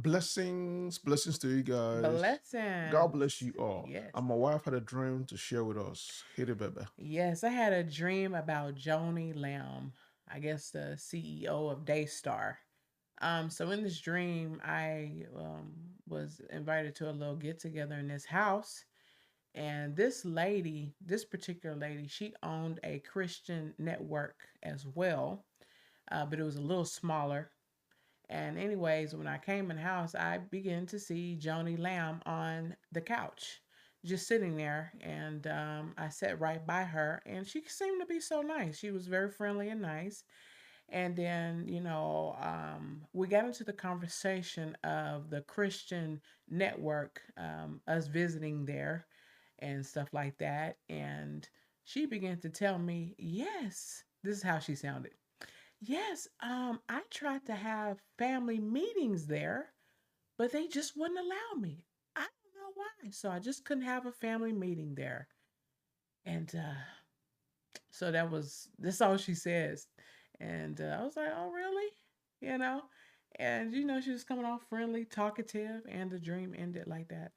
Blessings to you guys. God Blessings. bless you all. Yes. And my wife had a dream to share with us. Hit it, baby. Yes, I had a dream about Joanie Lamb, I guess the CEO of DayStar. So in this dream, I was invited to a little get together in this house. And this lady, this particular lady, she owned a Christian network as well, but it was a little smaller. And anyways, when I came in the house, I began to see Joanie Lamb on the couch, just sitting there. And I sat right by her, and she seemed to be so nice. She was very friendly and nice. And then, we got into the conversation of the Christian network, us visiting there and stuff like that. And she began to tell me, yes, this is how she sounded. Yes, I tried to have family meetings there, but they just wouldn't allow me. I don't know why. So I just couldn't have a family meeting there. And so that's all she says. And I was like, oh, really? You know? And, she was coming off friendly, talkative, and the dream ended like that.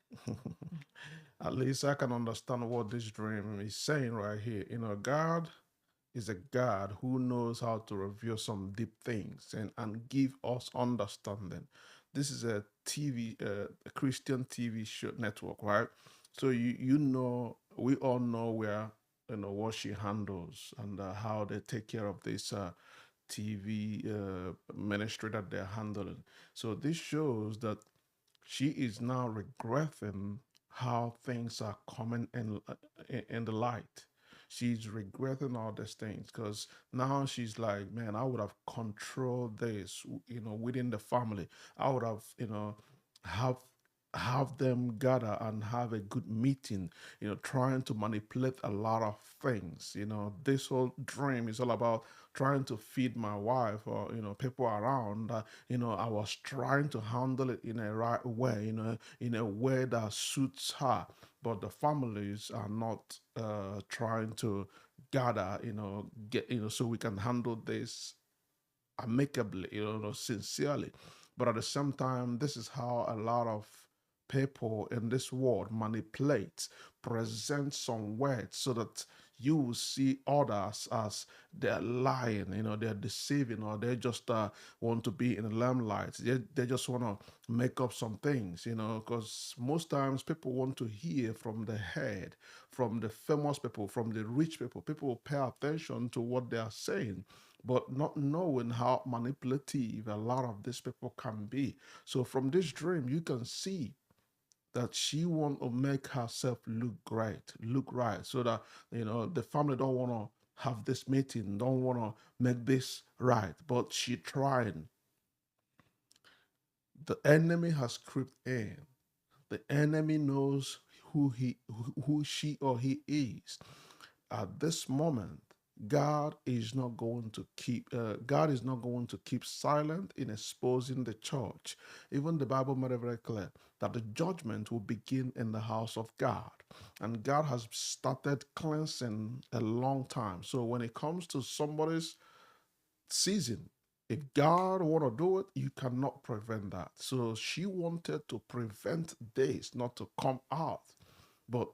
At least I can understand what this dream is saying right here. God is a God who knows how to reveal some deep things and give us understanding. This is a a Christian TV show network, right? So we all know where what she handles and how they take care of this TV ministry that they're handling. So this shows that she is now regretting how things are coming in the light. She's regretting all these things because now she's like, man, I would have controlled this, within the family. I would have, have have them gather and have a good meeting, trying to manipulate a lot of things. This whole dream is all about trying to feed my wife or people around. I was trying to handle it in a right way, in a way that suits her, but the families are not trying to gather, get so we can handle this amicably, sincerely. But at the same time, this is how a lot of people in this world manipulate, present some words so that you will see others as they're lying, they're deceiving, or they just want to be in the limelight. They just want to make up some things, because most times people want to hear from the head, from the famous people, from the rich people. People will pay attention to what they are saying, but not knowing how manipulative a lot of these people can be. So from this dream, you can see that she want to make herself look great, look right, so that the family don't want to have this meeting, don't want to make this right, but she trying. The enemy has crept in. The enemy knows who she or he is. At this moment, God is not going to keep silent in exposing the church. Even the Bible made it very clear that the judgment will begin in the house of God, and God has started cleansing a long time. So when it comes to somebody's season, if God want to do it, you cannot prevent that. So she wanted to prevent this not to come out, but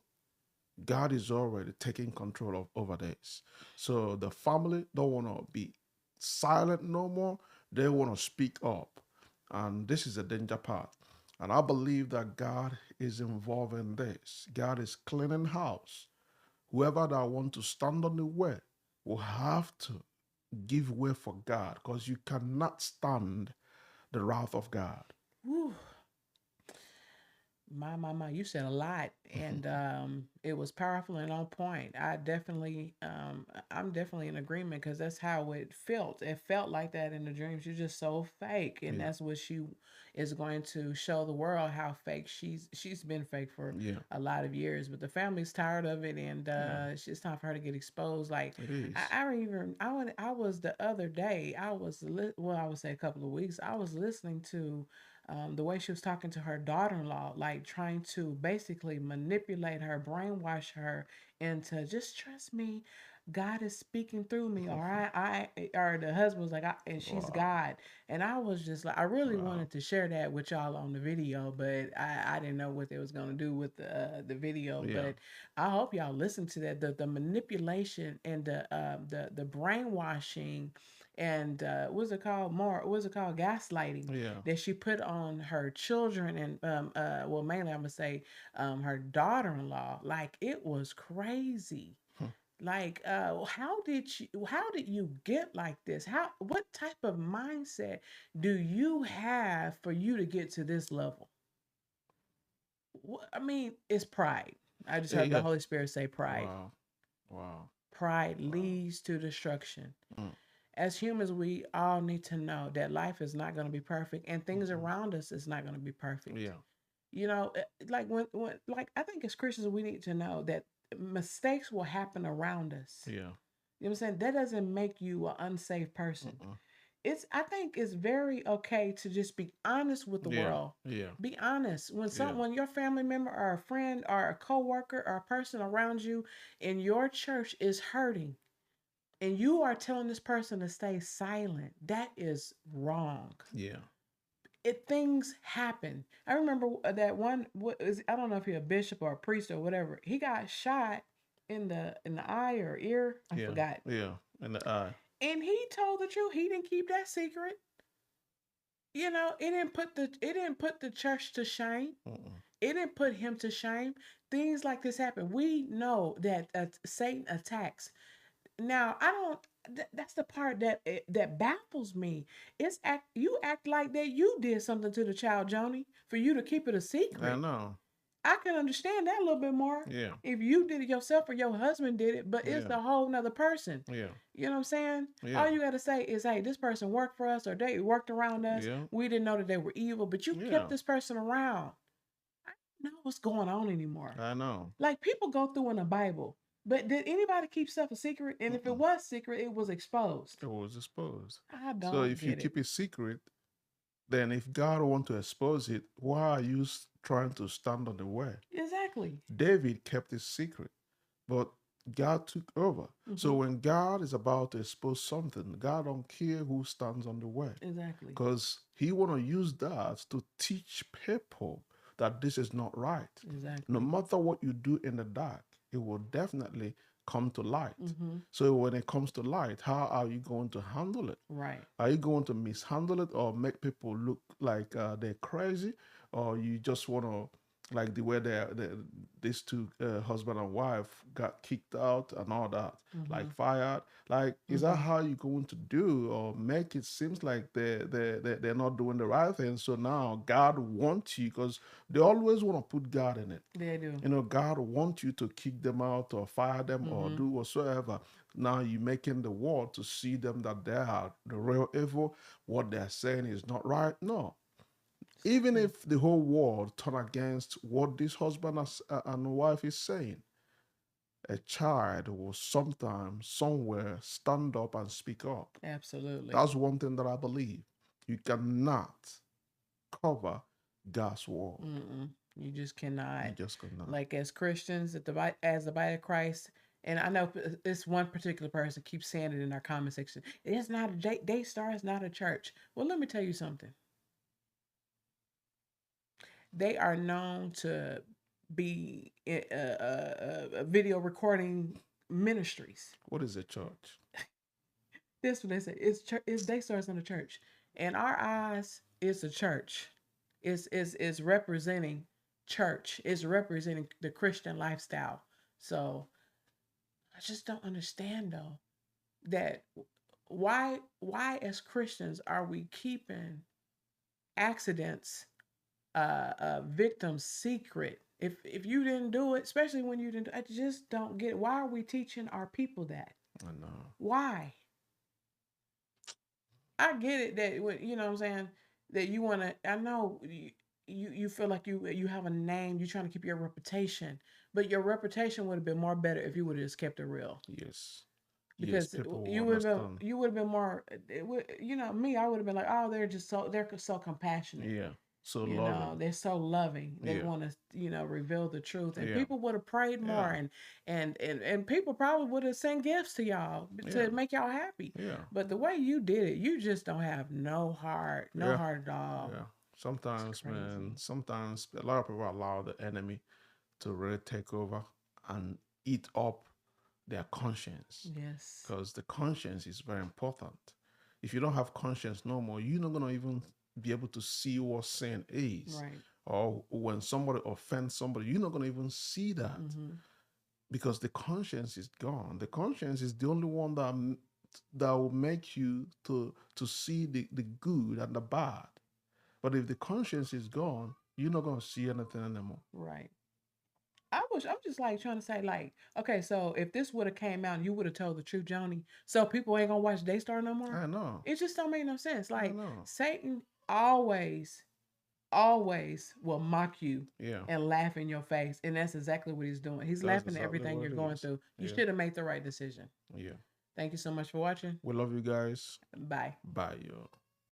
God is already taking control of over this. So the family don't want to be silent no more. They want to speak up. And this is a danger part. And I believe that God is involved in this. God is cleaning house. Whoever that want to stand on the way will have to give way for God, because you cannot stand the wrath of God. Whew. My, you said a lot, and it was powerful and on point. I'm definitely in agreement because that's how it felt. It felt like that in the dreams. You're just so fake, and Yeah, that's what she is going to show the world how fake she's been fake for yeah, a lot of years. But the family's tired of it, and yeah. it's time for her to get exposed. Like It is. I remember, I was the other day. I would say a couple of weeks. I was listening to the way she was talking to her daughter-in-law, like trying to basically manipulate her, brainwash her into just trust me. God is speaking through me, or or the husband was like, and she's Wow. God. And I was just like, I really Wow. wanted to share that with y'all on the video, but I didn't know what they was gonna do with the video. Yeah. But I hope y'all listen to that. The manipulation and the brainwashing and what's it called? More what's it called? Gaslighting Yeah. that she put on her children and well, mainly I'm gonna say her daughter-in-law. Like, it was crazy. Hmm. Like, how did you get like this? What type of mindset do you have for you to get to this level? I mean, it's pride. I just heard the Yeah. Holy Spirit say pride. Wow. Wow. Pride Wow. leads to destruction. Mm. As humans, we all need to know that life is not going to be perfect and things Mhm. around us is not going to be perfect. Yeah. Like when like I think as Christians we need to know that mistakes will happen around us. Yeah. You know what I'm saying? That doesn't make you an unsafe person. Mm-mm. I think it's very okay to just be honest with the Yeah. world. Yeah. Be honest. Yeah. When your family member or a friend or a coworker or a person around you in your church is hurting and you are telling this person to stay silent, that is wrong. Yeah. Things happen. I remember that one. I don't know if he's a bishop or a priest or whatever. He got shot in the eye or ear. I Yeah. forgot. Yeah. And the eye. And he told the truth. He didn't keep that secret. It didn't put the church to shame. Mm-mm. It didn't put him to shame. Things like this happen. We know that Satan attacks. Now, I don't. That's the part that baffles me. You act like that you did something to the child, Johnny, for you to keep it a I secret. know. I can understand that a little bit more Yeah. if you did it yourself or your husband did it, but it's Yeah. a whole nother person. Yeah. You know what I'm saying? Yeah. All you got to say is, hey, this person worked for us or they worked around us. Yeah. We didn't know that they were evil, but you kept Yeah. this person around. I don't know what's going on anymore. I know. Like, people go through in the Bible, but did anybody keep stuff a secret? And if it Mm-mm. was secret, it was exposed. It was exposed. I So don't if you get it. keep it secret, then if God want to expose it, why are you trying to stand on the way? Exactly. David kept it secret, but God took over. So Hmm. when God is about to expose something, God don't care who stands on the way, Exactly. because He want to use that to teach people that this is not right. No Exactly. matter what you do in the dark, it will definitely come to light. Hmm. So when it comes to light, how are you going to handle it? Right. Are you going to mishandle it or make people look like they're crazy, or you just want to, like the way these two husband and wife got kicked out and all that, like Hmm. fired? Like, is that Hmm. how you're going to do, or make it seems like they're not doing the right thing? So now God wants you, because they always want to put God in it. They do. God wants you to kick them out or fire them or Hmm. do whatsoever. Now you're making the world to see them that they are the real evil. What they're saying is not right. No. Even Exactly. if the whole world turn against what this husband and wife is saying, a child will sometime, somewhere, stand up and speak up. Absolutely. That's one thing that I believe. You cannot cover God's word. Mm-mm. You just You cannot. just cannot. Like, as Christians, as the body of Christ, and I know this one particular person keeps saying it in our comment section. It's not a Daystar. It's not a church. Well, let me tell you something. They are known to be video recording ministries. What is a church? This what they say. It's Daystar. It's not a church. In our eyes, it's a church. It's representing church. It's representing the Christian lifestyle. So I just don't understand though that why as Christians are we keeping accidents victims secret? If you didn't do it, especially when you didn't, I just don't get it. Why are we teaching our people that? I know. Why? I get it that you know what I'm saying, that you want to. I know you feel like you have a name. You're trying to keep your reputation, but your reputation would have been more better if you would have just kept it real. Yes. Yes, Because people will understand. you would have been more. You know me. I would have been like, oh, they're so compassionate. Yeah. So You know, loving. they're so loving. They Yeah. want to, reveal the truth. And Yeah. people would have prayed more, Yeah. and people probably would have sent gifts to y'all Yeah. to make y'all happy. Yeah. But the way you did it, you just don't have no heart, no Yeah. heart at all. Yeah. It's Sometimes, man, crazy. sometimes a lot of people allow the enemy to really take over and eat up their conscience, Yes. because the conscience is very important. If you don't have conscience no more, you're not gonna even be able to see what sin is. Right. Or when somebody offends somebody, you're not gonna even see that, Mm-hmm. because the conscience is gone. The conscience is the only one that will make you to see the good and the bad. But if the conscience is gone, you're not gonna see anything anymore. Right. I'm just like trying to say, like, okay, so if this would have came out and you would have told the truth, Johnny, so people ain't gonna watch Daystar no more. I know. It just don't make no sense. I Like know. Satan always will mock you Yeah. and laugh in your face, and that's exactly what he's doing. He's That's laughing at exactly everything what you're it going is. through. You Yeah. should have made the right decision. Yeah. Thank you so much for watching. We love you guys. Bye. Bye, yo.